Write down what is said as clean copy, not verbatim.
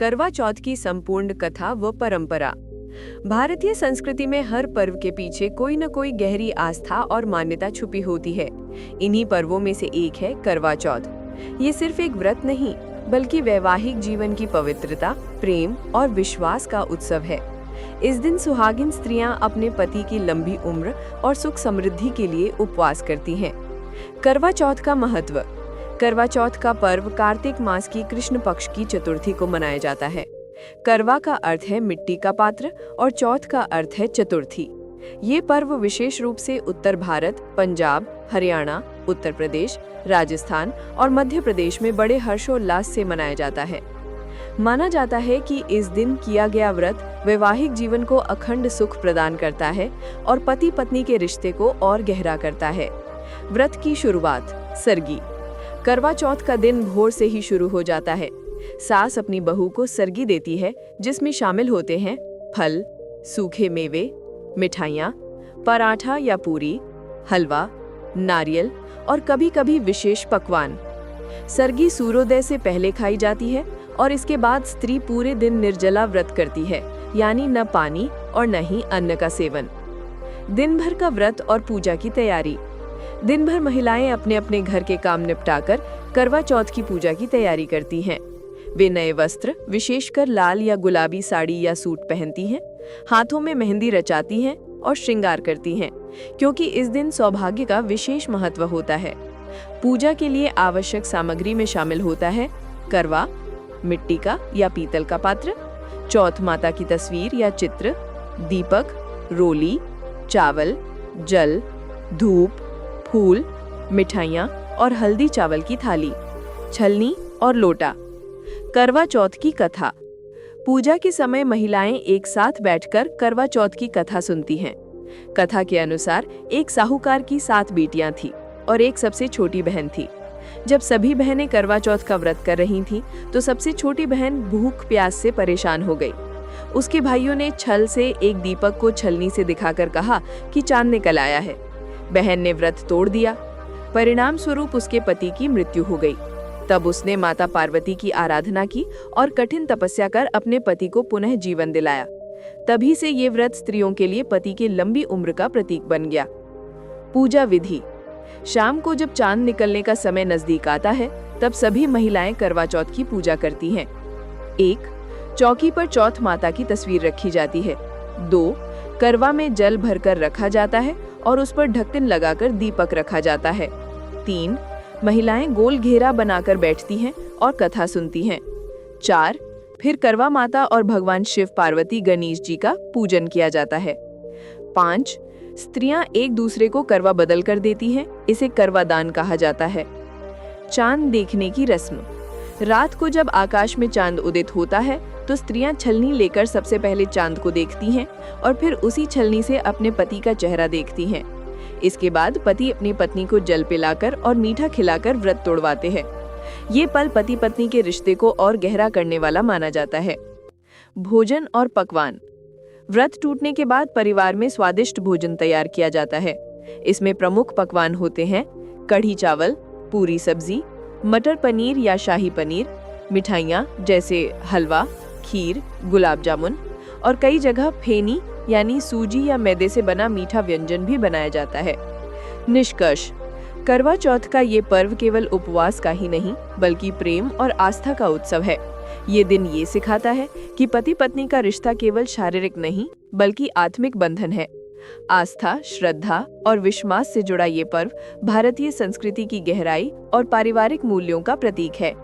करवा चौथ की संपूर्ण कथा व परंपरा। भारतीय संस्कृति में हर पर्व के पीछे कोई न कोई गहरी आस्था और मान्यता छुपी होती है। इन्हीं पर्वों में से एक है करवा चौथ। ये सिर्फ एक व्रत नहीं, बल्कि वैवाहिक जीवन की पवित्रता, प्रेम और विश्वास का उत्सव है। इस दिन सुहागिन स्त्रियां अपने पति की लंबी उम्र और सुख समृद्धि के लिए उपवास करती हैं। करवा चौथ का महत्व। करवा चौथ का पर्व कार्तिक मास की कृष्ण पक्ष की चतुर्थी को मनाया जाता है। करवा का अर्थ है मिट्टी का पात्र और चौथ का अर्थ है चतुर्थी। ये पर्व विशेष रूप से उत्तर भारत, पंजाब, हरियाणा, उत्तर प्रदेश, राजस्थान और मध्य प्रदेश में बड़े हर्षोल्लास से मनाया जाता है। माना जाता है कि इस दिन किया गया व्रत वैवाहिक जीवन को अखंड सुख प्रदान करता है और पति पत्नी के रिश्ते को और गहरा करता है। व्रत की शुरुआत। सरगी। करवा चौथ का दिन भोर से ही शुरू हो जाता है। सास अपनी बहू को सरगी देती है, जिसमें शामिल होते हैं फल, सूखे मेवे, मिठाइयाँ, पराठा या पूरी, हलवा, नारियल और कभी कभी विशेष पकवान। सरगी सूर्योदय से पहले खाई जाती है और इसके बाद स्त्री पूरे दिन निर्जला व्रत करती है, यानी न पानी और न ही अन्न का सेवन। दिन भर का व्रत और पूजा की तैयारी। दिन भर महिलाएं अपने अपने घर के काम निपटाकर करवा चौथ की पूजा की तैयारी करती हैं। वे नए वस्त्र, विशेषकर लाल या गुलाबी साड़ी या सूट पहनती हैं, हाथों में मेहंदी रचाती हैं और श्रृंगार करती हैं, क्योंकि इस दिन सौभाग्य का विशेष महत्व होता है। पूजा के लिए आवश्यक सामग्री में शामिल होता है करवा, मिट्टी का या पीतल का पात्र, चौथ माता की तस्वीर या चित्र, दीपक, रोली, चावल, जल, धूप, फूल, मिठाइयाँ और हल्दी चावल की थाली, छलनी और लोटा। करवा चौथ की कथा। पूजा के समय महिलाएं एक साथ बैठकर करवा चौथ की कथा सुनती हैं। कथा के अनुसार एक साहूकार की 7 बेटियां थीं और एक सबसे छोटी बहन थी। जब सभी बहनें करवा चौथ का व्रत कर रही थीं, तो सबसे छोटी बहन भूख प्यास से परेशान हो गई। उसके भाइयों ने छल से एक दीपक को छलनी से दिखाकर कहा कि चांद निकल आया है। बहन ने व्रत तोड़ दिया। परिणाम स्वरूप उसके पति की मृत्यु हो गई। तब उसने माता पार्वती की आराधना की और कठिन तपस्या कर अपने पति को पुनः जीवन दिलाया। तभी से ये व्रत स्त्रियों के लिए पति की लंबी उम्र का प्रतीक बन गया। पूजा विधि। शाम को जब चांद निकलने का समय नजदीक आता है, तब सभी महिलाएं करवा चौथ की पूजा करती हैं। 1. चौकी पर चौथ माता की तस्वीर रखी जाती है। 2. करवा में जल भरकर रखा जाता है और उस पर ढक्कन लगाकर दीपक रखा जाता है। 3. महिलाएं गोल घेरा बनाकर बैठती हैं और कथा सुनती हैं। 4. फिर करवा माता और भगवान शिव, पार्वती, गणेश जी का पूजन किया जाता है। 5. स्त्रियां एक दूसरे को करवा बदल कर देती हैं। इसे करवा दान कहा जाता है। चांद देखने की रस्म। रात को जब आकाश में चांद उदित होता है, तो स्त्रियां छलनी लेकर सबसे पहले चांद को देखती हैं और फिर उसी छलनी से अपने पति का चेहरा देखती हैं। इसके बाद पति अपनी पत्नी को जल पिलाकर और मीठा खिलाकर व्रत तोड़वाते हैं। ये पल पति पत्नी के रिश्ते को और गहरा करने वाला माना जाता है। भोजन और पकवान। व्रत टूटने के बाद परिवार में स्वादिष्ट भोजन तैयार किया जाता है। इसमें प्रमुख पकवान होते हैं कढ़ी चावल, पूरी सब्जी, मटर पनीर या शाही पनीर, मिठाइयाँ जैसे हलवा, खीर, गुलाब जामुन और कई जगह फेनी यानी सूजी या मैदे से बना मीठा व्यंजन भी बनाया जाता है। निष्कर्ष। करवा चौथ का ये पर्व केवल उपवास का ही नहीं, बल्कि प्रेम और आस्था का उत्सव है। ये दिन ये सिखाता है कि पति पत्नी का रिश्ता केवल शारीरिक नहीं, बल्कि आत्मिक बंधन है। आस्था, श्रद्धा और विश्वास से जुड़ा ये पर्व भारतीय संस्कृति की गहराई और पारिवारिक मूल्यों का प्रतीक है।